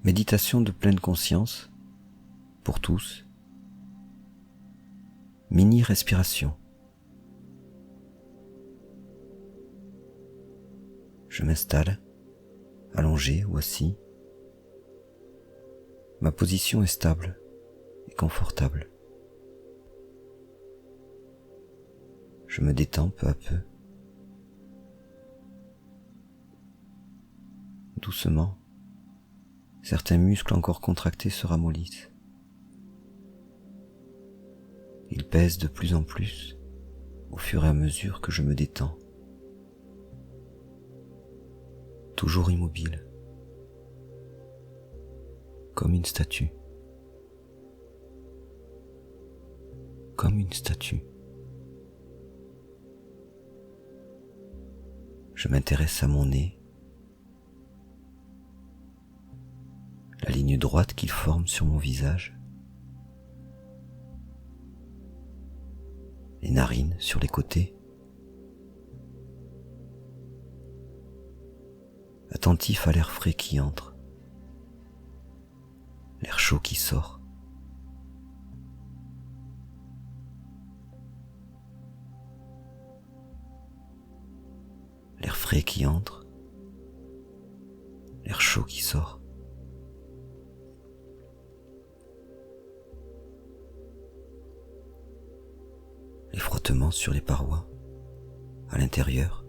Méditation de pleine conscience, pour tous. Mini-respiration. Je m'installe, allongé ou assis. Ma position est stable et confortable. Je me détends peu à peu. Doucement, certains muscles encore contractés se ramollissent. Ils pèsent de plus en plus au fur et à mesure que je me détends. Toujours immobile, comme une statue. Comme une statue. Je m'intéresse à mon nez, la ligne droite qu'il forme sur mon visage, les narines sur les côtés, attentif à l'air frais qui entre, l'air chaud qui sort. L'air frais qui entre, l'air chaud qui sort. Les frottements sur les parois, à l'intérieur,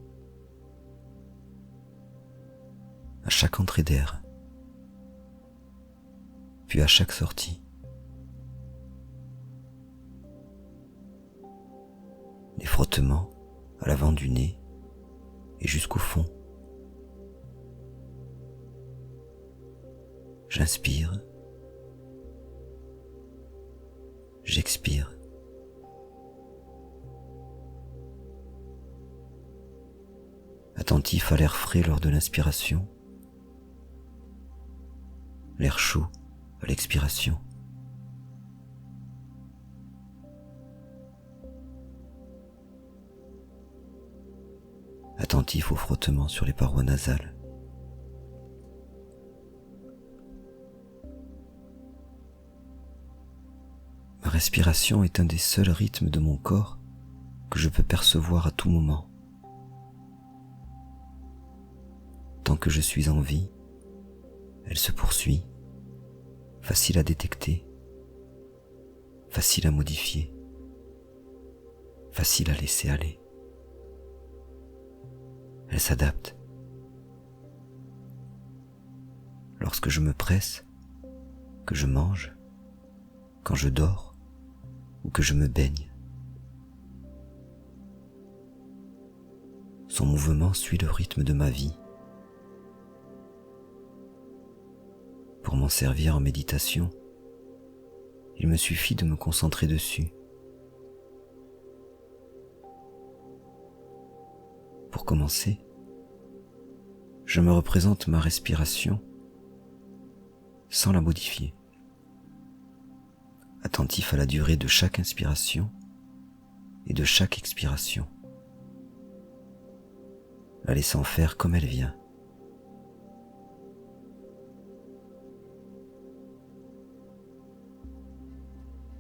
à chaque entrée d'air, puis à chaque sortie. Les frottements à l'avant du nez et jusqu'au fond. J'inspire, j'expire. Attentif à l'air frais lors de l'inspiration, l'air chaud à l'expiration. Attentif au frottement sur les parois nasales. Ma respiration est un des seuls rythmes de mon corps que je peux percevoir à tout moment. Tant que je suis en vie, elle se poursuit, facile à détecter, facile à modifier, facile à laisser aller. Elle s'adapte. Lorsque je me presse, que je mange, quand je dors ou que je me baigne. Son mouvement suit le rythme de ma vie. Pour m'en servir en méditation, il me suffit de me concentrer dessus. Pour commencer, je me représente ma respiration sans la modifier, attentif à la durée de chaque inspiration et de chaque expiration, la laissant faire comme elle vient.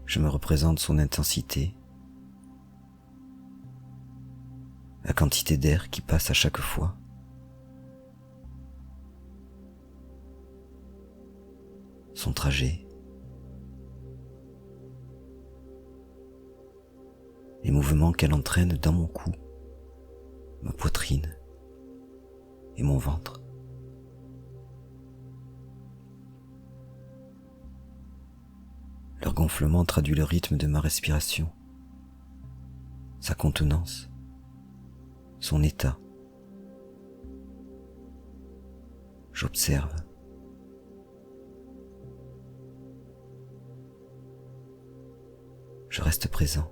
Je me représente son intensité, la quantité d'air qui passe à chaque fois, son trajet, les mouvements qu'elle entraîne dans mon cou, ma poitrine et mon ventre. Leur gonflement traduit le rythme de ma respiration, sa contenance, son état. J'observe. Je reste présent.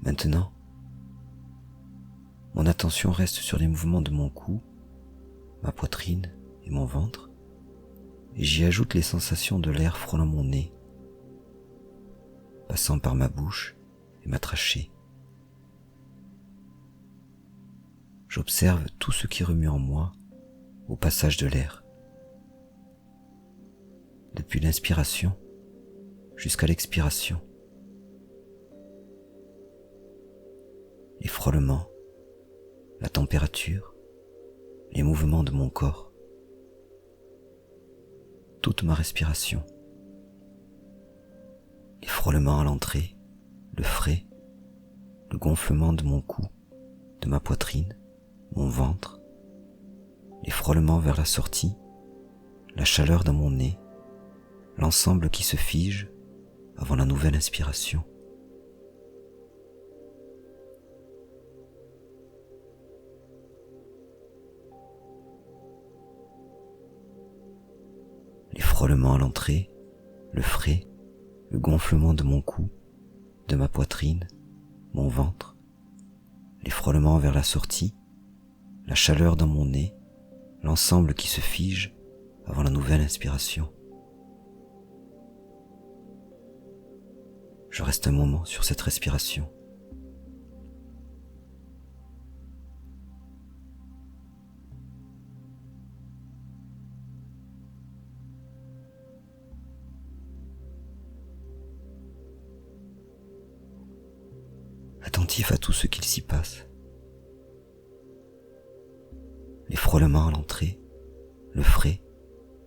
Maintenant, mon attention reste sur les mouvements de mon cou, ma poitrine et mon ventre, et j'y ajoute les sensations de l'air frôlant mon nez, passant par ma bouche et ma trachée. J'observe tout ce qui remue en moi au passage de l'air, depuis l'inspiration jusqu'à l'expiration. Les frôlements, la température, les mouvements de mon corps, toute ma respiration. Les frôlements à l'entrée, le frais, le gonflement de mon cou, de ma poitrine, mon ventre, les frôlements vers la sortie, la chaleur dans mon nez, l'ensemble qui se fige avant la nouvelle inspiration. Les frôlements à l'entrée, le frais, le gonflement de mon cou, de ma poitrine, mon ventre, les frôlements vers la sortie, la chaleur dans mon nez, l'ensemble qui se fige avant la nouvelle inspiration. Je reste un moment sur cette respiration. Attentif à tout ce qu'il s'y passe. Les frôlements à l'entrée, le frais,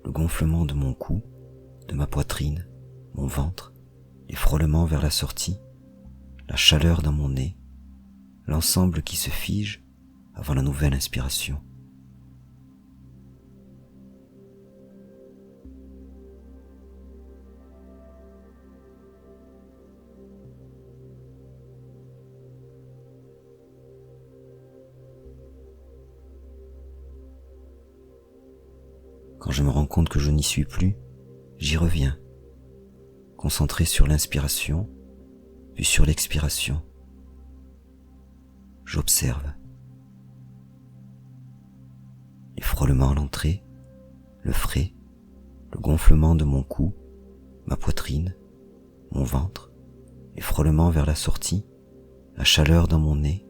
le gonflement de mon cou, de ma poitrine, mon ventre, les frôlements vers la sortie, la chaleur dans mon nez, l'ensemble qui se fige avant la nouvelle inspiration. Quand je me rends compte que je n'y suis plus, j'y reviens, concentré sur l'inspiration, puis sur l'expiration. J'observe. Les frôlements à l'entrée, le frais, le gonflement de mon cou, ma poitrine, mon ventre, les frôlements vers la sortie, la chaleur dans mon nez,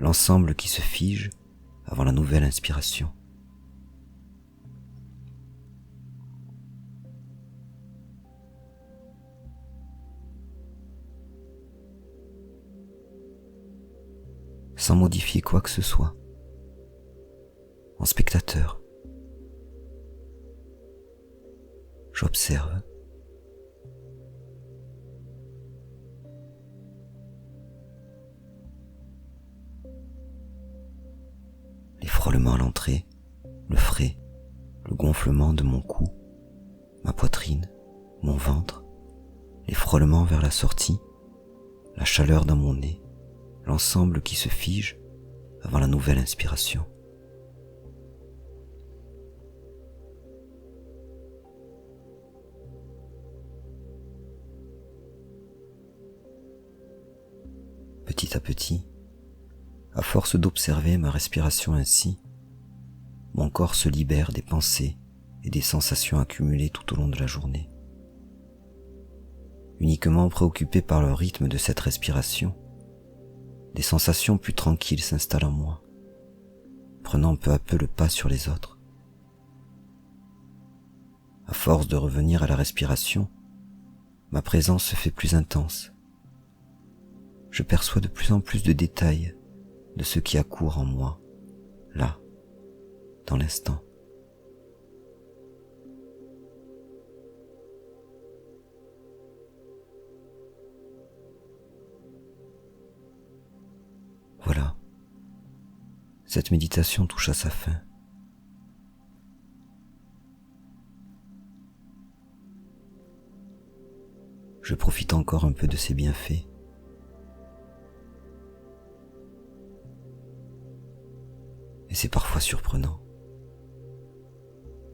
l'ensemble qui se fige avant la nouvelle inspiration. Sans modifier quoi que ce soit, en spectateur. J'observe. Les frôlements à l'entrée, le frais, le gonflement de mon cou, ma poitrine, mon ventre, les frôlements vers la sortie, la chaleur dans mon nez, l'ensemble qui se fige avant la nouvelle inspiration. Petit à petit, à force d'observer ma respiration ainsi, mon corps se libère des pensées et des sensations accumulées tout au long de la journée. Uniquement préoccupé par le rythme de cette respiration, des sensations plus tranquilles s'installent en moi, prenant peu à peu le pas sur les autres. À force de revenir à la respiration, ma présence se fait plus intense. Je perçois de plus en plus de détails de ce qui accourt en moi, là, dans l'instant. Voilà, cette méditation touche à sa fin. Je profite encore un peu de ses bienfaits. Et c'est parfois surprenant.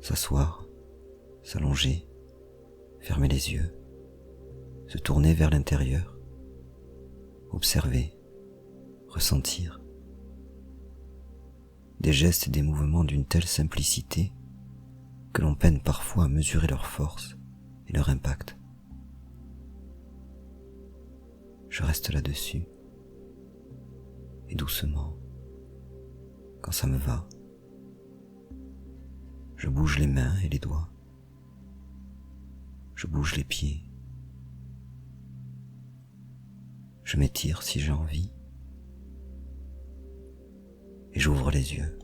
S'asseoir, s'allonger, fermer les yeux, se tourner vers l'intérieur, observer, ressentir. Des gestes et des mouvements d'une telle simplicité que l'on peine parfois à mesurer leur force et leur impact. Je reste là-dessus, et doucement, quand ça me va, je bouge les mains et les doigts, je bouge les pieds, je m'étire si j'ai envie, et j'ouvre les yeux.